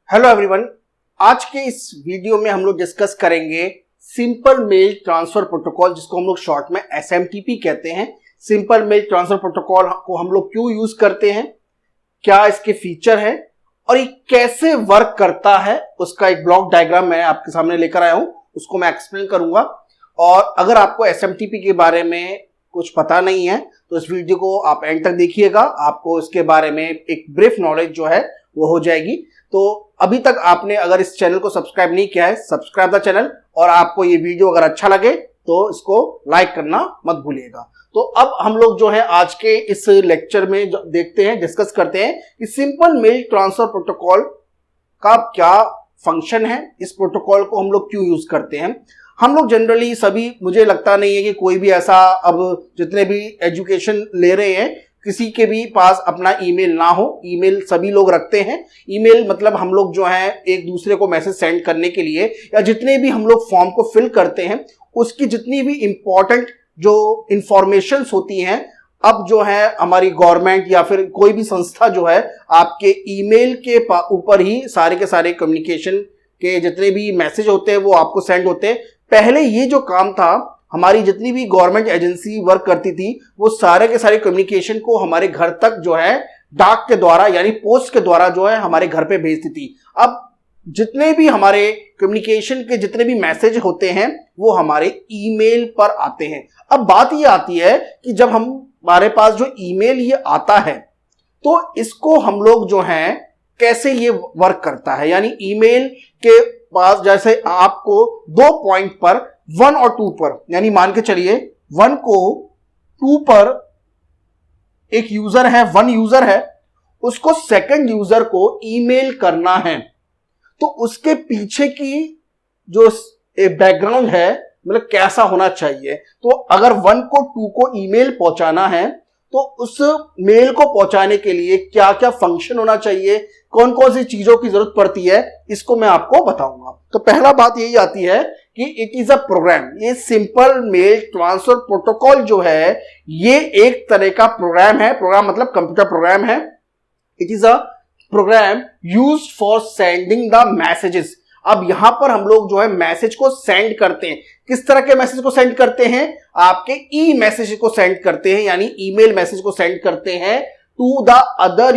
Hello everyone, आज के इस वीडियो में हम लोग डिस्कस करेंगे सिंपल मेल ट्रांसफर प्रोटोकॉल, जिसको हम लोग शॉर्ट में SMTP कहते हैं। सिंपल मेल ट्रांसफर प्रोटोकॉल को हम लोग क्यों यूज करते हैं, क्या इसके फीचर है और ये कैसे वर्क करता है, उसका एक ब्लॉक डायग्राम मैं आपके सामने लेकर आया हूं, उसको मैं एक्सप्लेन करूंगा। और अगर आपको SMTP के बारे में कुछ पता नहीं है तो इस वीडियो को आप एंड तक देखिएगा, आपको इसके बारे में एक ब्रीफ नॉलेज जो है वो हो जाएगी। तो अभी तक आपने अगर इस चैनल को सब्सक्राइब नहीं किया है, सब्सक्राइब द चैनल, और आपको ये वीडियो अगर अच्छा लगे तो इसको लाइक करना मत भूलिएगा। तो अब हम लोग जो है आज के इस लेक्चर में देखते हैं, डिस्कस करते हैं कि सिंपल मेल ट्रांसफर प्रोटोकॉल का क्या फंक्शन है, इस प्रोटोकॉल को हम लोग क्यों यूज करते हैं। हम लोग जनरली सभी, मुझे लगता नहीं है कि कोई भी ऐसा, अब जितने भी एजुकेशन ले रहे हैं किसी के भी पास अपना ईमेल ना हो। ईमेल सभी लोग रखते हैं। ईमेल मतलब हम लोग जो है एक दूसरे को मैसेज सेंड करने के लिए, या जितने भी हम लोग फॉर्म को फिल करते हैं उसकी जितनी भी इंपॉर्टेंट जो इंफॉर्मेशंस होती हैं, अब जो है हमारी गवर्नमेंट या फिर कोई भी संस्था जो है आपके ईमेल के ऊपर ही सारे के सारे कम्युनिकेशन के जितने भी मैसेज होते हैं वो आपको सेंड होते हैं। पहले ये जो काम था, हमारी जितनी भी गवर्नमेंट एजेंसी वर्क करती थी वो सारे के सारे कम्युनिकेशन को हमारे घर तक जो है डाक के द्वारा यानी पोस्ट के द्वारा जो है हमारे घर पे भेजती थी। अब जितने भी हमारे कम्युनिकेशन के जितने भी मैसेज होते हैं वो हमारे ईमेल पर आते हैं। अब बात ये आती है कि जब हमारे पास जो ईमेल ये आता है तो इसको हम लोग जो है कैसे ये वर्क करता है, यानी ईमेल के पास जैसे आपको दो पॉइंट पर 1 और 2 पर, यानी मान के चलिए 1 को 2 पर एक यूजर है, 1 यूजर है, उसको सेकंड यूजर को ईमेल करना है तो उसके पीछे की जो बैकग्राउंड है मतलब कैसा होना चाहिए। तो अगर 1 को 2 को ईमेल पहुंचाना है तो उस मेल को पहुंचाने के लिए क्या क्या फंक्शन होना चाहिए, कौन कौन सी चीजों की जरूरत पड़ती है, इसको मैं आपको बताऊंगा। तो पहला बात यही आती है कि इट इज अ प्रोग्राम। ये सिंपल मेल ट्रांसफर प्रोटोकॉल जो है ये एक तरह का प्रोग्राम है। प्रोग्राम मतलब कंप्यूटर प्रोग्राम है। It is a program used for sending the messages. अब यहां पर हम लोग जो है मैसेज को सेंड करते हैं। किस तरह के मैसेज को सेंड करते हैं? आपके ई मैसेज को सेंड करते हैं, यानी ईमेल मैसेज को सेंड करते हैं टू द अदर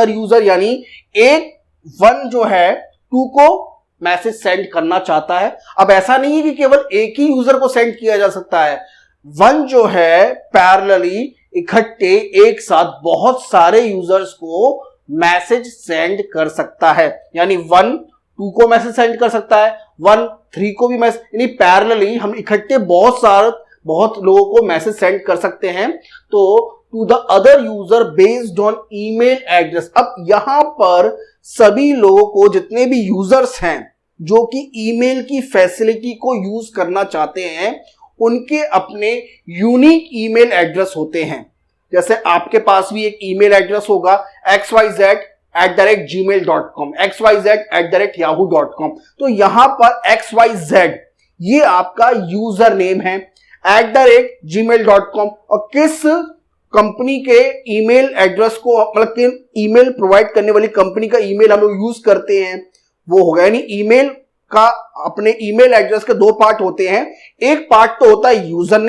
यूजर, यानी एक 1 जो है 2 को मैसेज सेंड करना चाहता है। अब ऐसा नहीं है कि केवल एक ही यूजर को सेंड किया जा सकता है। 1 जो है पैरेलली इकट्ठे एक साथ बहुत सारे यूजर्स को मैसेज सेंड कर सकता है, यानी 1 2 को मैसेज सेंड कर सकता है, 1 3 को भी मैसेज, यानी पैरेलली हम इकट्ठे बहुत लोगों को मैसेज सेंड कर सकते हैं। तो to the other user based on email address. अब यहां पर सभी लोगों को, जितने भी यूजर्स हैं जो कि ईमेल की फैसिलिटी को यूज करना चाहते हैं, उनके अपने यूनिक ईमेल एड्रेस होते हैं। जैसे आपके पास भी एक ईमेल एड्रेस होगा xyz@gmail.com, xyz@yahoo.com। तो यहां पर xyz ये आपका यूजर नेम है, @gmail.com, और किस कंपनी के ईमेल एड्रेस को, मतलब ईमेल प्रोवाइड करने वाली कंपनी का ईमेल हम लोग यूज करते हैं वो होगा। यानी ईमेल का अपने ईमेल एड्रेस के 2 पार्ट होते हैं। एक पार्ट तो होता है यूजर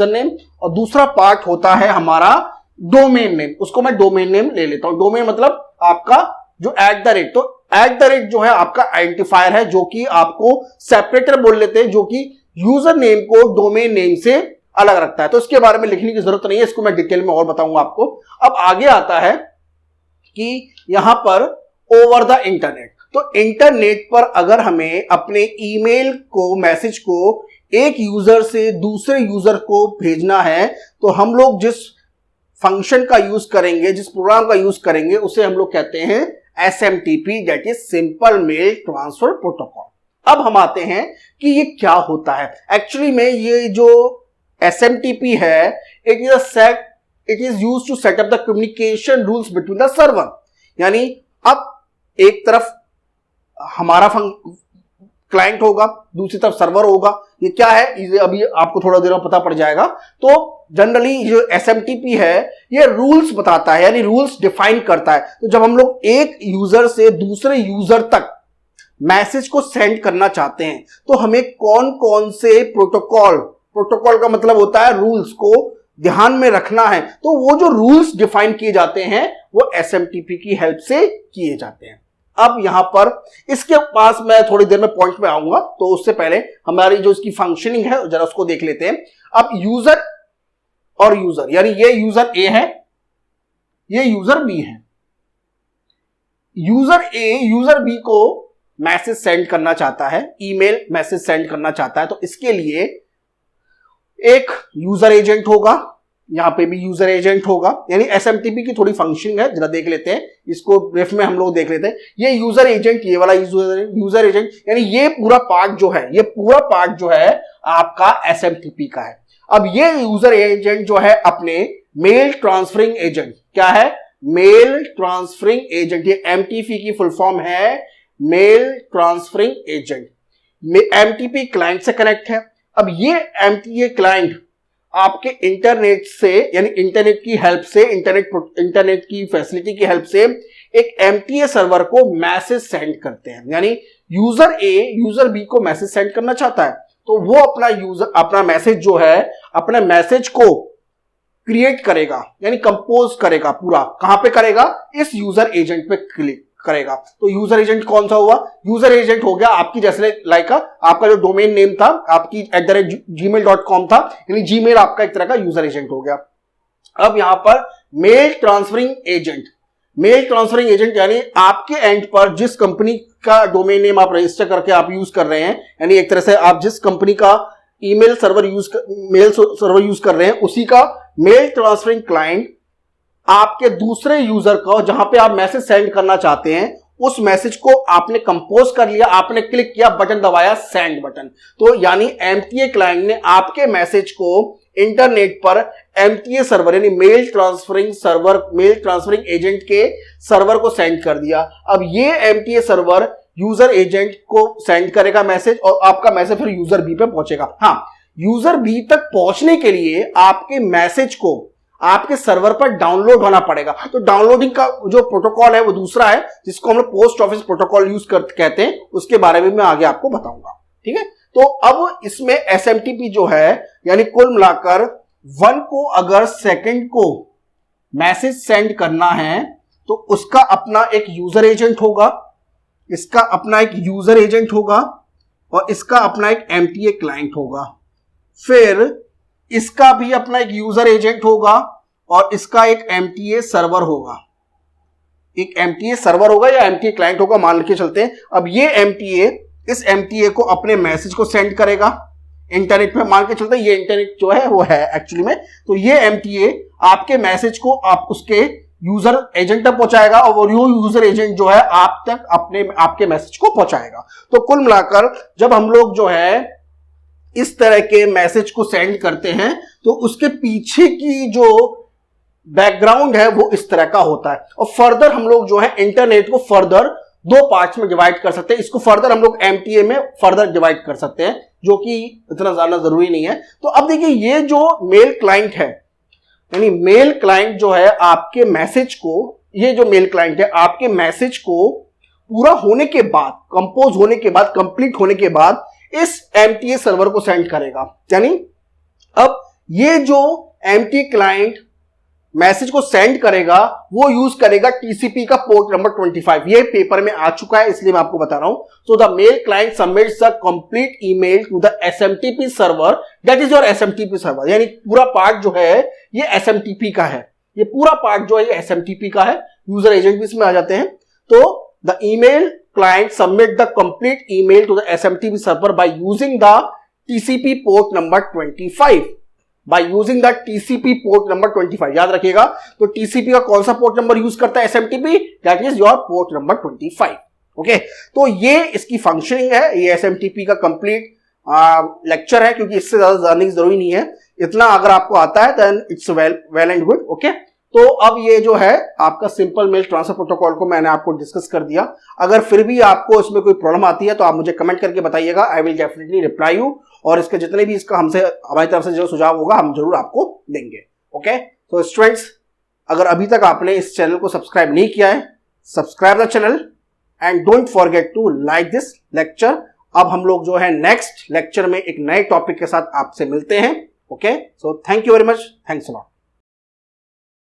नेम, और दूसरा पार्ट होता है हमारा डोमेन नेम। उसको मैं डोमेन नेम ले लेता हूं। डोमेन मतलब आपका जो @ तो @ जो है आपका आइडेंटिफायर है, जो कि आपको सेपरेटर बोल लेते हैं, जो कि यूजर नेम को डोमेन नेम से अलग रखता है। तो इसके बारे में लिखने की जरूरत नहीं है, इसको मैं डिटेल में और बताऊंगा आपको। अब आगे आता है कि यहां पर ओवर द इंटरनेट। तो इंटरनेट पर अगर हमें अपने ईमेल को, मैसेज को एक यूजर से दूसरे यूजर को भेजना है तो हम लोग जिस फंक्शन का यूज करेंगे, जिस प्रोग्राम का यूज करेंगे, उसे हम लोग कहते हैं SMTP, that is simple mail transfer protocol. अब हम आते हैं कि ये क्या होता है। एक्चुअली में ये जो SMTP है, it is used to set up the communication rules between the server. यानी अब एक तरफ हमारा क्लाइंट होगा, दूसरी तरफ सर्वर होगा। ये क्या है ये अभी आपको थोड़ा देर में पता पड़ जाएगा। तो जनरली जो SMTP है ये रूल्स बताता है, यानी रूल्स डिफाइन करता है। तो जब हम लोग एक यूजर से दूसरे यूजर तक मैसेज को सेंड करना चाहते हैं तो हमें कौन कौन से प्रोटोकॉल का मतलब होता है रूल्स को ध्यान में रखना है, तो वो जो रूल्स डिफाइन किए जाते हैं वो SMTP की हेल्प से किए जाते हैं। अब यहां पर इसके पास मैं थोड़ी देर में पॉइंट में आऊंगा, तो उससे पहले हमारी जो इसकी फंक्शनिंग है जरा उसको देख लेते हैं। अब यूजर और यूजर, यानी ये यूजर ए है, ये यूजर बी है। यूजर ए यूजर बी को मैसेज सेंड करना चाहता है, ईमेल मैसेज सेंड करना चाहता है, तो इसके लिए एक यूजर एजेंट होगा, यहां पे भी यूजर एजेंट होगा, यानी SMTP की थोड़ी फंक्शनिंग है, जरा देख लेते हैं इसको ब्रीफ में हम लोग देख लेते हैं। ये यूजर एजेंट, ये वाला यूजर एजेंट, यानी ये पूरा पार्ट जो है आपका SMTP का है। अब ये यूजर एजेंट जो है अपने मेल ट्रांसफरिंग एजेंट, क्या है? मेल ट्रांसफरिंग एजेंट, ये MTP की फुल फॉर्म है mail transferring agent. MTP client से कनेक्ट है। अब ये MTA क्लाइंट आपके इंटरनेट से, यानी इंटरनेट की हेल्प से, इंटरनेट की फैसिलिटी की हेल्प से एक MTA सर्वर को मैसेज सेंड करते हैं। यानी यूजर ए यूजर बी को मैसेज सेंड करना चाहता है, तो वो अपना मैसेज जो है, अपने मैसेज को क्रिएट करेगा, यानी कंपोज करेगा पूरा। कहां पे करेगा? इस यूजर एजेंट पे क्लिक करेगा। तो यूजर एजेंट कौन सा हुआ? यूजर एजेंट हो गया आपकी, जैसे लाइक आपका जो डोमेन नेम था आपकी @gmail.com था, यानी जीमेल आपका एक तरह का यूजर एजेंट हो गया। अब यहां पर मेल ट्रांसफरिंग एजेंट यानी आपके एंड पर जिस कंपनी का डोमेन नेम आप रजिस्टर करके आप यूज कर रहे हैं, यानी एक तरह से आप जिस कंपनी का मेल सर्वर यूज कर रहे हैं, उसी का मेल ट्रांसफरिंग क्लाइंट आपके दूसरे यूजर को, जहां पे आप मैसेज सेंड करना चाहते हैं, उस मैसेज को आपने कंपोज कर लिया, आपने क्लिक किया, बटन दबाया, सेंड बटन। तो यानी MTA क्लाइंट ने आपके मैसेज को इंटरनेट पर MTA सर्वर, यानी मेल ट्रांसफरिंग एजेंट के सर्वर को सेंड कर दिया। अब ये MTA सर्वर यूजर एजेंट को सेंड करेगा मैसेज, और आपका मैसेज फिर यूजर बी पे पहुंचेगा। हाँ, यूजर बी तक पहुंचने के लिए आपके मैसेज को आपके सर्वर पर डाउनलोड होना पड़ेगा। तो डाउनलोडिंग का जो प्रोटोकॉल है वो दूसरा है, जिसको हम लोग पोस्ट ऑफिस प्रोटोकॉल कहते हैं, उसके बारे में मैं आगे आपको बताऊंगा। ठीक है, तो अब इसमें SMTP जो है, यानी कुल मिलाकर 1 को अगर सेकंड को मैसेज सेंड करना है तो उसका अपना एक यूजर एजेंट होगा, इसका अपना एक यूजर एजेंट होगा, और इसका अपना एक MTA क्लाइंट होगा। फिर इसका भी अपना एक यूजर एजेंट होगा, और इसका एक MTA सर्वर होगा, एक MTA सर्वर होगा या MTA क्लाइंट होगा, मान के चलते हैं। अब ये MTA इस MTA को अपने मैसेज को सेंड करेगा इंटरनेट में, मान के चलते हैं ये इंटरनेट जो है वो है एक्चुअली में। तो ये MTA आपके मैसेज को आप उसके यूजर एजेंट तक पहुंचाएगा, और वो यूजर एजेंट जो है आप तक आपके मैसेज को पहुंचाएगा। तो कुल मिलाकर जब हम लोग जो है इस तरह के मैसेज को सेंड करते हैं तो उसके पीछे की जो बैकग्राउंड है वो इस तरह का होता है। और फर्दर हम लोग जो है इंटरनेट को फर्दर 2 पार्ट्स में डिवाइड कर सकते हैं। इसको फर्दर हम लोग MTA में फर्दर डिवाइड कर सकते हैं, जो कि इतना ज्यादा जरूरी नहीं है। तो अब देखिए, ये जो मेल क्लाइंट है, यानी मेल क्लाइंट जो है आपके मैसेज को, ये जो मेल क्लाइंट है आपके मैसेज को पूरा होने के बाद, कंपोज होने के बाद, कंप्लीट होने के बाद इस MTA सर्वर को सेंड करेगा। यानी अब ये जो MTA क्लाइंट मैसेज को सेंड करेगा वो यूज करेगा TCP का पोर्ट नंबर 25। ये पेपर में आ चुका है, इसलिए मैं आपको बता रहा हूं। So the mail client submits the complete email to the SMTP server, that is your SMTP server. यानी पूरा पार्ट जो है ये SMTP का है, ये पूरा पार्ट जो है ये SMTP का है। यूजर एजेंट भी इसमें आ जाते हैं। तो the email client submit the complete email to the SMTP server by using the TCP port number 25. By using the TCP port number 25, याद रखिएगा। तो TCP का कौन सा पोर्ट नंबर यूज करता है SMTP? That is your port number 25. Okay, तो ये इसकी फंक्शनिंग है। ये SMTP का कंप्लीट लेक्चर है, क्योंकि इससे ज्यादा जानने की जरूरी नहीं है। इतना अगर आपको आता है then it's well and good. Okay, तो अब ये जो है आपका सिंपल मेल ट्रांसफर प्रोटोकॉल को मैंने आपको डिस्कस कर दिया। अगर फिर भी आपको इसमें कोई प्रॉब्लम आती है तो आप मुझे कमेंट करके बताइएगा, I will definitely reply you. और इसके जितने भी इसका हमसे हमारी तरफ से जो सुझाव होगा हम जरूर आपको देंगे। ओके, तो स्टूडेंट्स, अगर अभी तक आपने इस चैनल को सब्सक्राइब नहीं किया है, subscribe the channel and don't forget to like this lecture. अब हम लोग जो है नेक्स्ट लेक्चर में एक नए टॉपिक के साथ आपसे मिलते हैं। Okay, so thank you very much, thanks a lot.